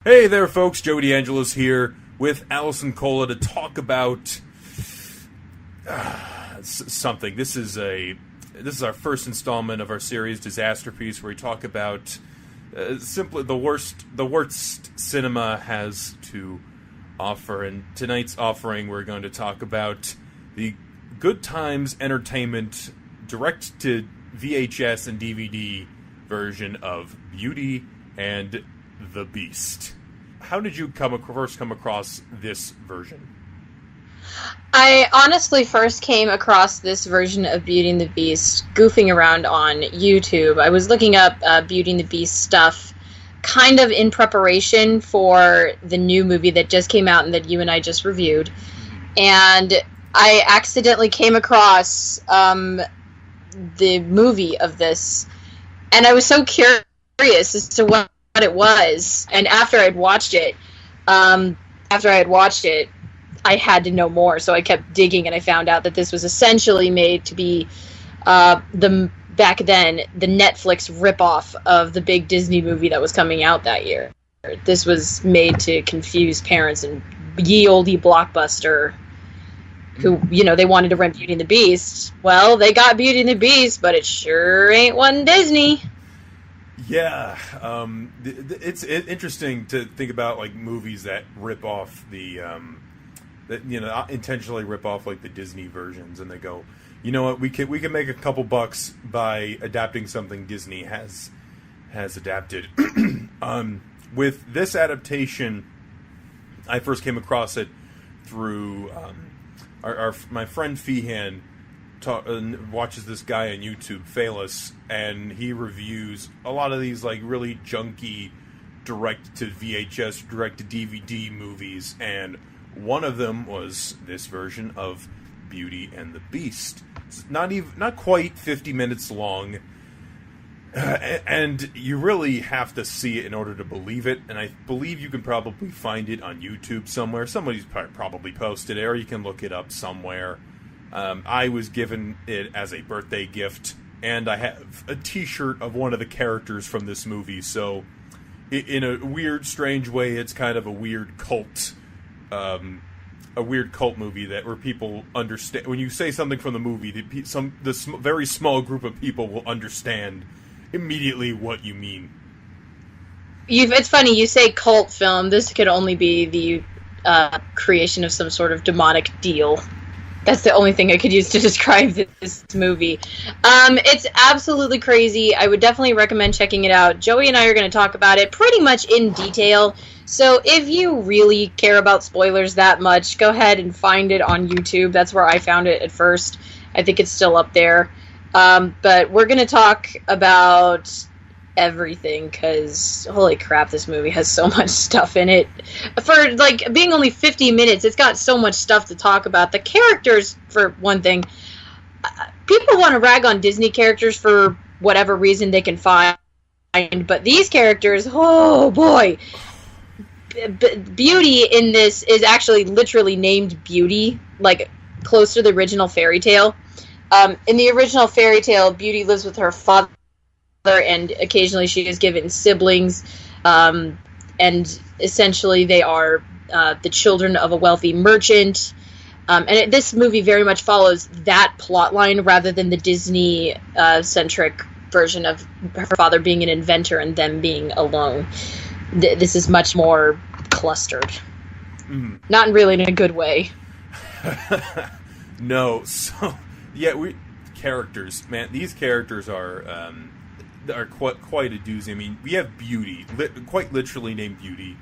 Hey there, folks. Joey DeAngelo's here with Allison Cola to talk about something. This is our first installment of our series, Disasterpiece, where we talk about simply the worst cinema has to offer. And tonight's offering, we're going to talk about the Good Times Entertainment direct to VHS and DVD version of Beauty and the Beast. How did you first come across this version? I honestly first came across this version of Beauty and the Beast goofing around on YouTube. I was looking up Beauty and the Beast stuff kind of in preparation for the new movie that just came out and that you and I just reviewed. And I accidentally came across the movie of this, and I was so curious as to what it was. And after I'd watched it, I had to know more, so I kept digging, and I found out that this was essentially made to be back then the Netflix ripoff of the big Disney movie that was coming out that year. This was made to confuse parents and ye olde Blockbuster, who, they wanted to rent Beauty and the Beast. Well, they got Beauty and the Beast, but it sure ain't one Disney. Yeah, it's interesting to think about like movies that rip off intentionally rip off like the Disney versions, and they go, you know what, we can make a couple bucks by adapting something Disney has adapted. With this adaptation, I first came across it through my friend Feehan. Watches this guy on YouTube, Phaelus, and he reviews a lot of these like really junky direct to VHS, direct to DVD movies, and one of them was this version of Beauty and the Beast. It's not quite 50 minutes long, and you really have to see it in order to believe it. And I believe you can probably find it on YouTube somewhere. Somebody's probably posted it, or you can look it up somewhere. I was given it as a birthday gift, and I have a t-shirt of one of the characters from this movie, so in a weird, strange way, it's kind of a weird cult movie where people understand. When you say something from the movie, this very small group of people will understand immediately what you mean. It's funny, you say cult film. This could only be the creation of some sort of demonic deal. That's the only thing I could use to describe this movie. It's absolutely crazy. I would definitely recommend checking it out. Joey and I are going to talk about it pretty much in detail. So if you really care about spoilers that much, go ahead and find it on YouTube. That's where I found it at first. I think it's still up there. But we're going to talk about everything, because holy crap, this movie has so much stuff in it. For like being only 50 minutes, it's got so much stuff to talk about. The characters, for one thing, people want to rag on Disney characters for whatever reason they can find, but these characters, oh boy. Beauty in this is actually literally named Beauty, like close to the original fairy tale. In the original fairy tale, Beauty lives with her father, and occasionally she is given siblings, and essentially they are the children of a wealthy merchant. This movie very much follows that plot line rather than the Disney-centric version of her father being an inventor and them being alone. This is much more clustered. Not really in a good way. No, so yeah, characters, man. These characters are quite a doozy. I mean, we have Beauty, quite literally named Beauty,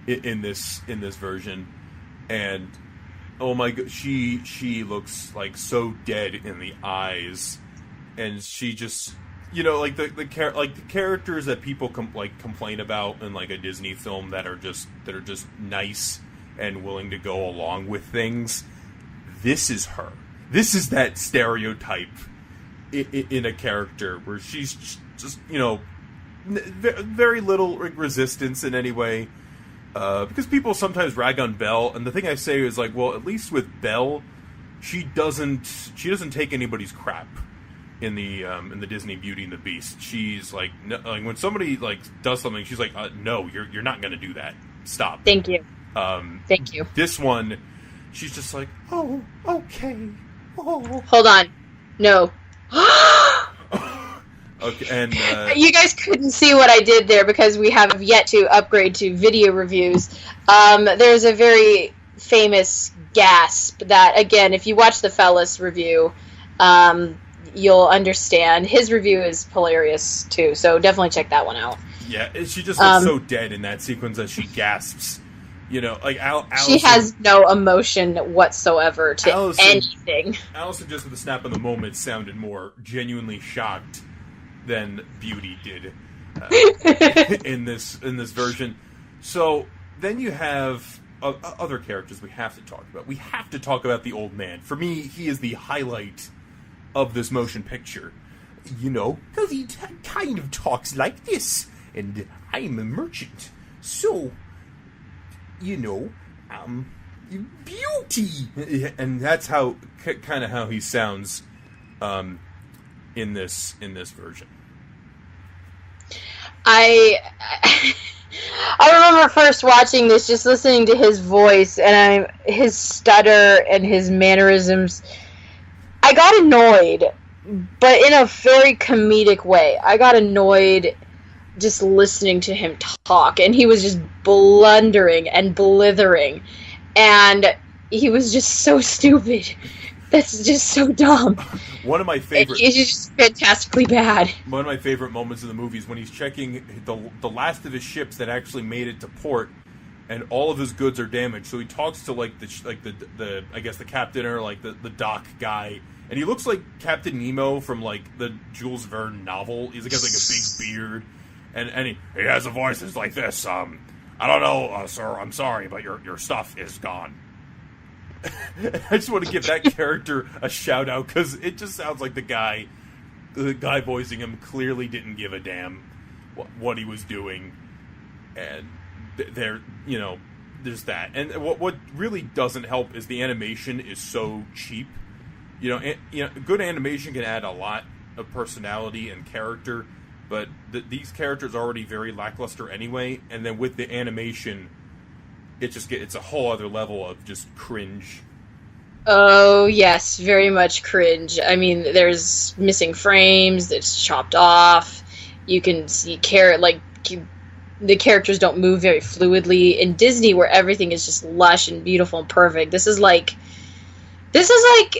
in this version, and oh my god, she looks like so dead in the eyes, and she just, like the characters that people complain about in like a Disney film that are just nice and willing to go along with things. This is her. This is that stereotype in a character where she's just, very little resistance in any way. Because people sometimes rag on Belle, and the thing I say is like, well, at least with Belle, she doesn't take anybody's crap. in the Disney Beauty and the Beast. She's like, no, like when somebody like does something, she's like, no, you're not going to do that. Stop. Thank you. Thank you. This one, she's just like, oh, okay. Oh. Hold on. No. Okay, and you guys couldn't see what I did there because we have yet to upgrade to video reviews. There's a very famous gasp that, again, if you watch the Fellas review, you'll understand. His review is hilarious too, so definitely check that one out. Yeah, she just looks so dead in that sequence as she gasps. You know, like Allison, she has no emotion whatsoever to anything. Allison, just with the snap of the moment, sounded more genuinely shocked than Beauty did in this version. So then you have other characters we have to talk about. We have to talk about the old man. For me, he is the highlight of this motion picture. You know, because he kind of talks like this, and I'm a merchant, so. You know, Beauty, and that's how kind of how he sounds in this version. I remember first watching this, just listening to his voice and his stutter and his mannerisms. I got annoyed, but in a very comedic way. I got annoyed just listening to him talk, and he was just blundering and blithering, and he was just so stupid. That's just so dumb. One of my favorite. It's just fantastically bad. One of my favorite moments in the movie is when he's checking the last of his ships that actually made it to port, and all of his goods are damaged. So he talks to like the I guess the captain or like the dock guy, and he looks like Captain Nemo from like the Jules Verne novel. He's got like a big beard. And he has a voice that's like this. I don't know, sir. I'm sorry, but your stuff is gone. I just want to give that character a shout out because it just sounds like the guy voicing him clearly didn't give a damn what he was doing, and there's that. And what really doesn't help is the animation is so cheap. Good animation can add a lot of personality and character. But these characters are already very lackluster anyway, and then with the animation, it's a whole other level of just cringe. Oh yes, very much cringe. I mean, there's missing frames. It's chopped off. You can see the characters don't move very fluidly. In Disney, where everything is just lush and beautiful and perfect, this is like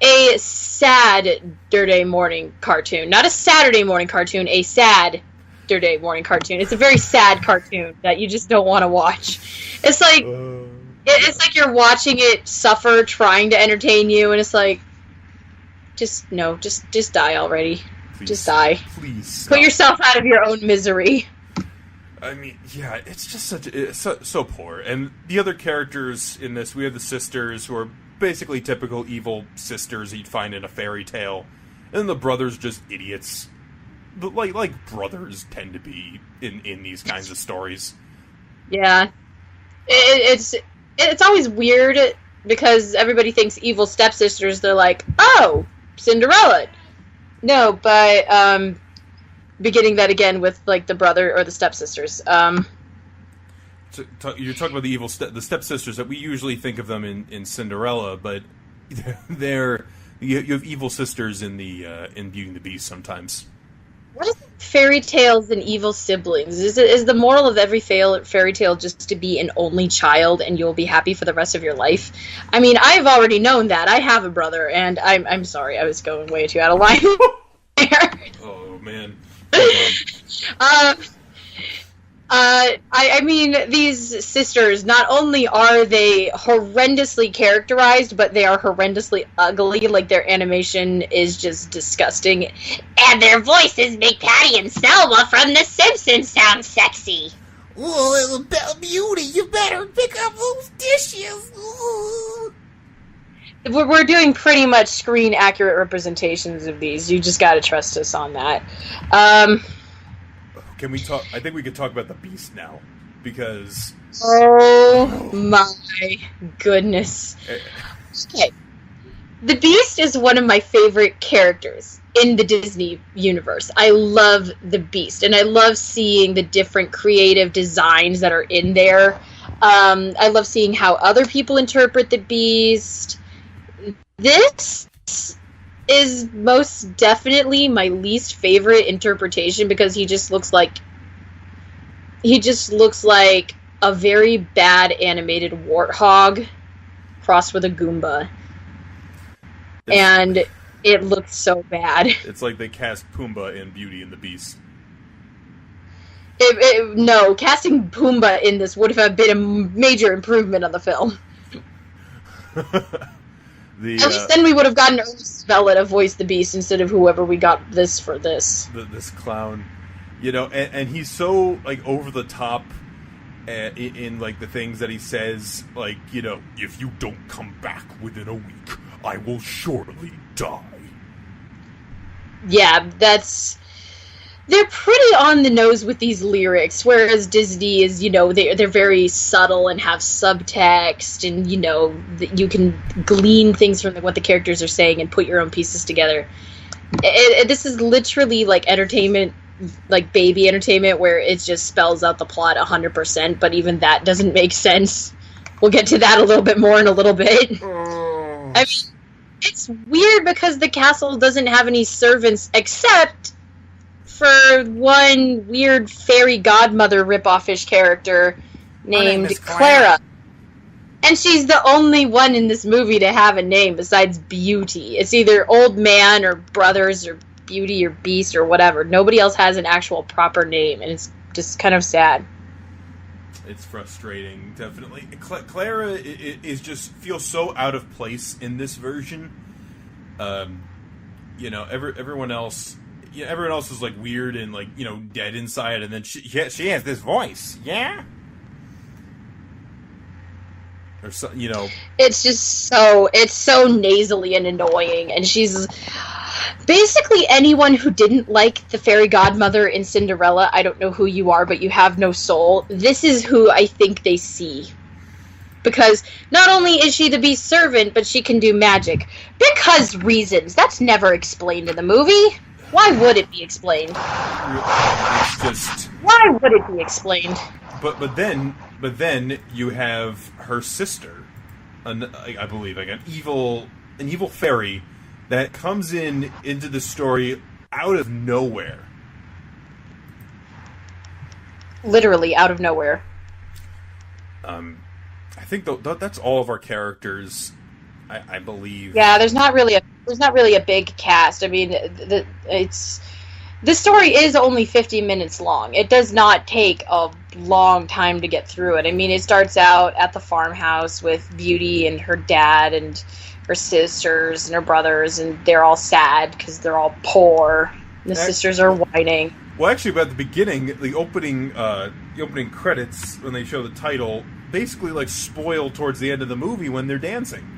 a Saturday morning cartoon. Not a Saturday morning cartoon, a Saturday morning cartoon. It's a very sad cartoon that you just don't want to watch. It's like you're watching it suffer trying to entertain you, and it's like, just die already. Please, just die. Please stop. Put yourself out of your own misery. I mean, yeah, it's just so poor. And the other characters in this, we have the sisters who are basically typical evil sisters you'd find in a fairy tale, and the brothers just idiots, but like brothers tend to be in these kinds of stories. Yeah, it's always weird because everybody thinks evil stepsisters. They're like, oh, Cinderella. No, but beginning that again with like the brother or the stepsisters. You're talking about the evil the stepsisters that we usually think of them in Cinderella, but you have evil sisters in in Beauty and the Beast sometimes. What is fairy tales and evil siblings? Is the moral of every fairy tale just to be an only child and you'll be happy for the rest of your life? I mean, I've already known that. I have a brother, and I'm sorry, I was going way too out of line there. Oh man. I mean, these sisters, not only are they horrendously characterized, but they are horrendously ugly. Like, their animation is just disgusting. And their voices make Patty and Selma from The Simpsons sound sexy. Oh, little Beauty, you better pick up those dishes. Ooh. We're doing pretty much screen-accurate representations of these. You just gotta trust us on that. Can we talk? I think we could talk about the Beast now, because... Oh my goodness. Okay. The Beast is one of my favorite characters in the Disney universe. I love the Beast, and I love seeing the different creative designs that are in there. I love seeing how other people interpret the Beast. This is most definitely my least favorite interpretation because he just looks like a very bad animated warthog crossed with a Goomba. And it looks so bad. It's like they cast Pumbaa in Beauty and the Beast. No, casting Pumbaa in this would have been a major improvement on the film. At least then we would have gotten Ernest Vella to voice the Beast instead of whoever we got this for this. This clown, and he's so like over the top in like the things that he says, like if you don't come back within a week, I will surely die. Yeah, they're pretty on the nose with these lyrics, whereas Disney is, they're very subtle and have subtext, and, you can glean things from what the characters are saying and put your own pieces together. This is literally like entertainment, like baby entertainment, where it just spells out the plot 100%, but even that doesn't make sense. We'll get to that a little bit more in a little bit. I mean, it's weird because the castle doesn't have any servants except for one weird fairy godmother rip-off-ish character named Clara. And she's the only one in this movie to have a name besides Beauty. It's either Old Man or Brothers or Beauty or Beast or whatever. Nobody else has an actual proper name, and it's just kind of sad. It's frustrating, definitely. Clara is just feels so out of place in this version. Everyone else is like weird and like dead inside, and then she has this voice, yeah. Or so, It's just it's so nasally and annoying, and she's basically anyone who didn't like the fairy godmother in Cinderella. I don't know who you are, but you have no soul. This is who I think they see. Because not only is she the Beast's servant, but she can do magic. Because reasons. That's never explained in the movie. Why would it be explained? It's just... Why would it be explained? But then you have her sister, I believe, like an evil fairy that comes into the story out of nowhere. Literally out of nowhere. I think that's all of our characters. I believe. Yeah, there's not really a big cast. I mean, the story is only 50 minutes long. It does not take a long time to get through it. I mean, it starts out at the farmhouse with Beauty and her dad and her sisters and her brothers, and they're all sad because they're all poor. And the sisters are whining. Well, actually, about the beginning, the opening credits when they show the title, basically like spoil towards the end of the movie when they're dancing.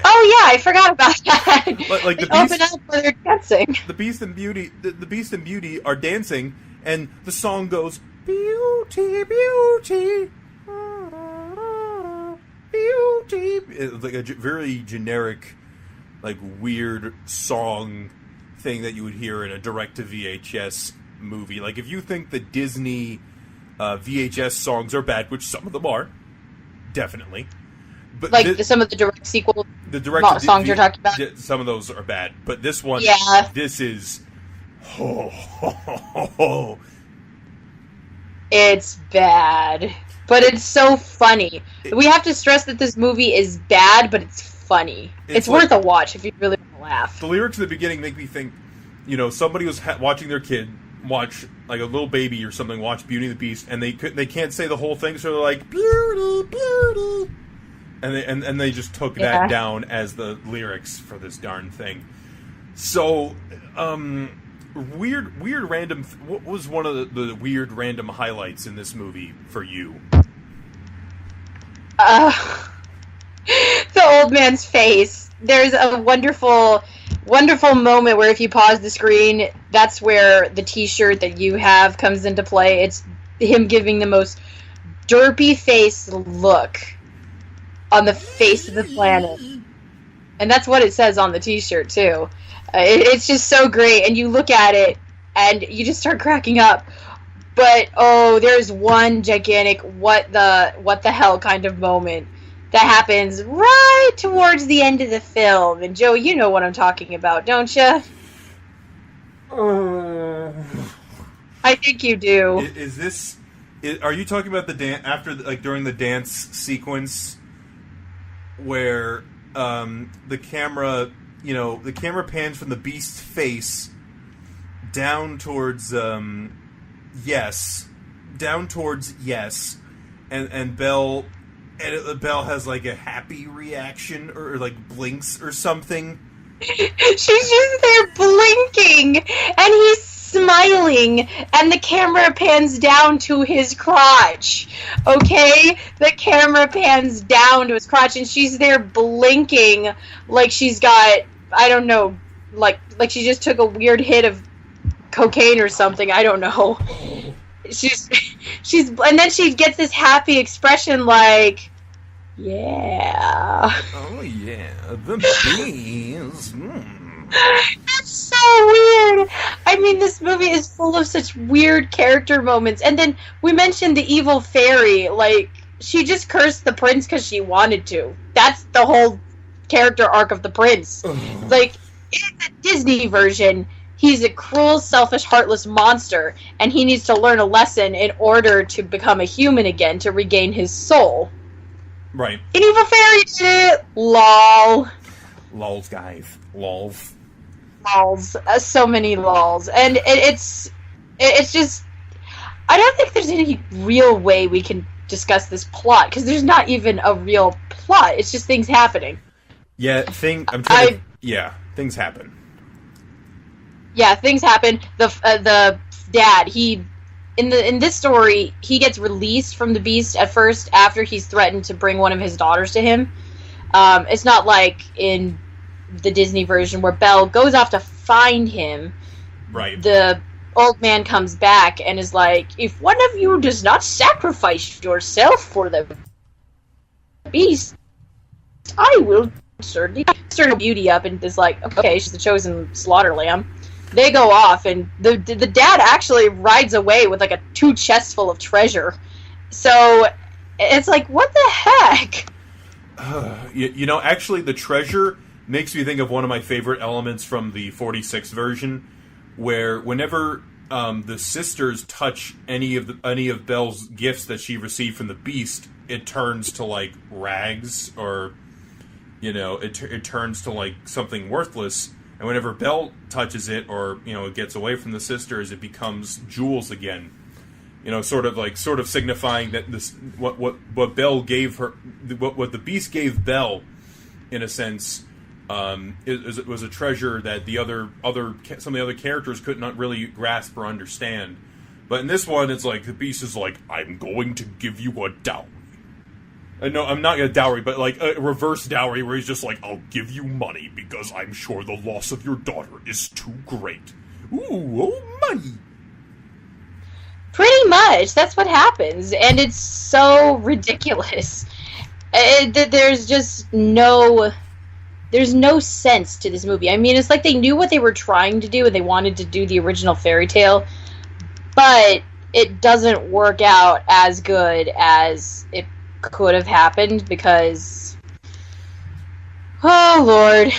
Oh yeah, I forgot about that. Like the Beast, open up when they're dancing. The Beast and Beauty, the Beast and Beauty are dancing, and the song goes Beauty, Beauty, Beauty. It's like a very generic, like weird song thing that you would hear in a direct-to-VHS movie. Like if you think the Disney VHS songs are bad, which some of them are, definitely. But like some of the direct sequel songs you're talking about? Some of those are bad. But this one, this is... It's bad. But it's so funny. We have to stress that this movie is bad, but it's funny. It's worth a watch if you really want to laugh. The lyrics at the beginning make me think, somebody was watching their kid watch, like a little baby or something, watch Beauty and the Beast, and they can't say the whole thing, so they're like, Beauty, Beauty... And they just took that down as the lyrics for this darn thing. So, weird random... What was one of the weird random highlights in this movie for you? The old man's face. There's a wonderful moment where if you pause the screen, that's where the t-shirt that you have comes into play. It's him giving the most derpy face look on the face of the planet. And that's what it says on the t-shirt, too. It's just so great, and you look at it, and you just start cracking up. But, there's one gigantic what the hell kind of moment that happens right towards the end of the film. And, Joe, you know what I'm talking about, don't you? I think you do. Are you talking about the dance during the dance sequence where the camera pans from the Beast's face down towards yes, and Belle has like a happy reaction or like blinks or something. She's just there blinking, and he's smiling, and the camera pans down to his crotch. Okay? The camera pans down to his crotch, and she's there blinking like she's got, I don't know, like she just took a weird hit of cocaine or something. I don't know. She's and then she gets this happy expression like, yeah. Oh yeah, the bees. That's so weird. I mean, this movie is full of such weird character moments. And then we mentioned the evil fairy. Like, she just cursed the prince because she wanted to. That's the whole character arc of the prince. Like, in the Disney version, he's a cruel, selfish, heartless monster, and he needs to learn a lesson in order to become a human again, to regain his soul. Right. An evil fairy did it. Lol. Lols, guys. Lols. Lols. So many lols. And it's just... I don't think there's any real way we can discuss this plot, because there's not even a real plot. It's just things happening. Yeah, things happen. Yeah, things happen. The dad, in this story, he gets released from the Beast at first after he's threatened to bring one of his daughters to him. It's not like in the Disney version where Belle goes off to find him. Right. The old man comes back and is like, if one of you does not sacrifice yourself for the Beast, I will certainly stir Beauty up and is like, okay, she's the chosen slaughter lamb. They go off, and the dad actually rides away with like a 2 chests full of treasure. So it's like, what the heck? Actually, the treasure makes me think of one of my favorite elements from the 46 version, where whenever the sisters touch any of Belle's gifts that she received from the Beast, it turns to like rags, or it turns to like something worthless. And whenever Belle touches it, or it gets away from the sisters, it becomes jewels again. Sort of signifying that this what Belle gave her, what the Beast gave Belle, in a sense, it was a treasure that some of the other characters could not really grasp or understand. But in this one, it's like the Beast is like, I'm going to give you a dowry. No, I'm not a dowry, but like a reverse dowry, where he's just like, I'll give you money because I'm sure the loss of your daughter is too great. Ooh, money. Pretty much, that's what happens, and it's so ridiculous. There's just no sense to this movie. I mean, it's like they knew what they were trying to do, and they wanted to do the original fairy tale, but it doesn't work out as good as it could have happened, because oh lord,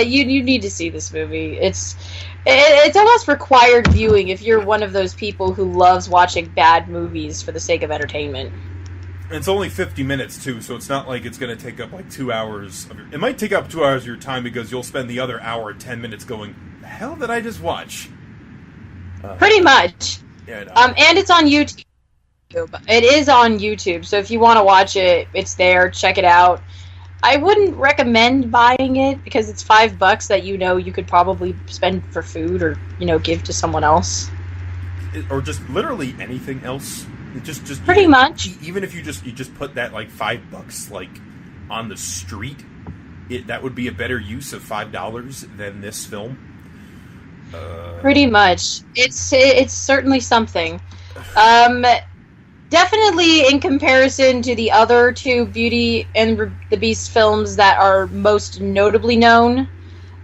you need to see this movie. It's almost required viewing if you're one of those people who loves watching bad movies for the sake of entertainment. It's only 50 minutes too, so it's not like it's going to take up like 2 hours it might take up 2 hours of your time, because you'll spend the other hour and 10 minutes going, the hell did I just watch? Pretty much. Yeah, no. And it's on YouTube. It is on YouTube, so if you want to watch it, it's there. Check it out. I wouldn't recommend buying it, because it's $5 that you could probably spend for food, or give to someone else, or just literally anything else. Just pretty much. Even if you just put that like $5 like on the street, that would be a better use of $5 than this film. Pretty much, it's certainly something. definitely in comparison to the other two Beauty and the Beast films that are most notably known,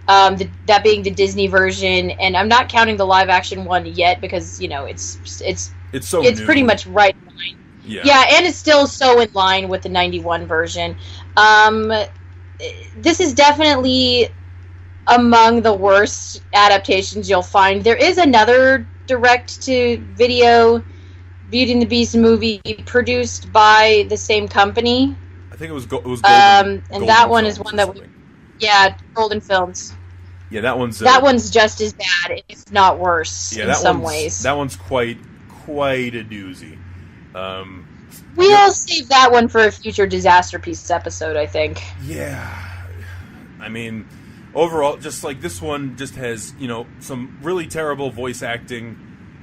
that being the Disney version, and I'm not counting the live action one yet because it's new. pretty much right in line. Yeah, and it's still so in line with the '91 version. This is definitely among the worst adaptations you'll find. There is another direct-to-video Beauty and the Beast movie produced by the same company. I think it was Golden, and Golden that one Films is one that something. Golden Films. Yeah, that one's just as bad, if not worse, in some ways. That one's quite a doozy. We'll save that one for a future Disasterpiece episode, I think. Yeah, I mean, overall, just like this one, just has some really terrible voice acting,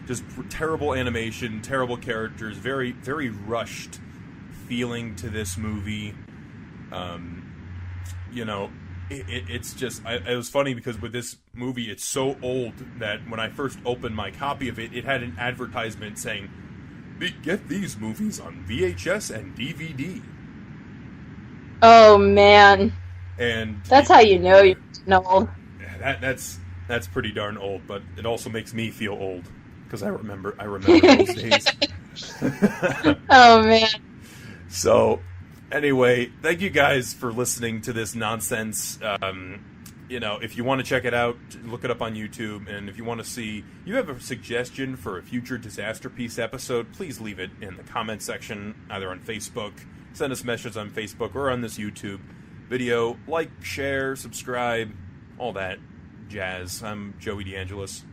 just terrible animation, terrible characters, very very rushed feeling to this movie. It's just it was funny because with this movie, it's so old that when I first opened my copy of it, it had an advertisement saying, "Get these movies on VHS and DVD." Oh man, and that's how you know you're old. That's pretty darn old, but it also makes me feel old because I remember those days. Oh man. So, anyway, thank you guys for listening to this nonsense. If you want to check it out, look it up on YouTube. And if you want to see, you have a suggestion for a future Disasterpiece episode, please leave it in the comment section, either on Facebook, send us messages on Facebook, or on this YouTube video. Like, share, subscribe, all that jazz. I'm Joey DeAngelis.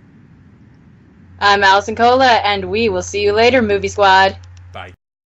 I'm Allison Cola, and we will see you later, Movie Squad.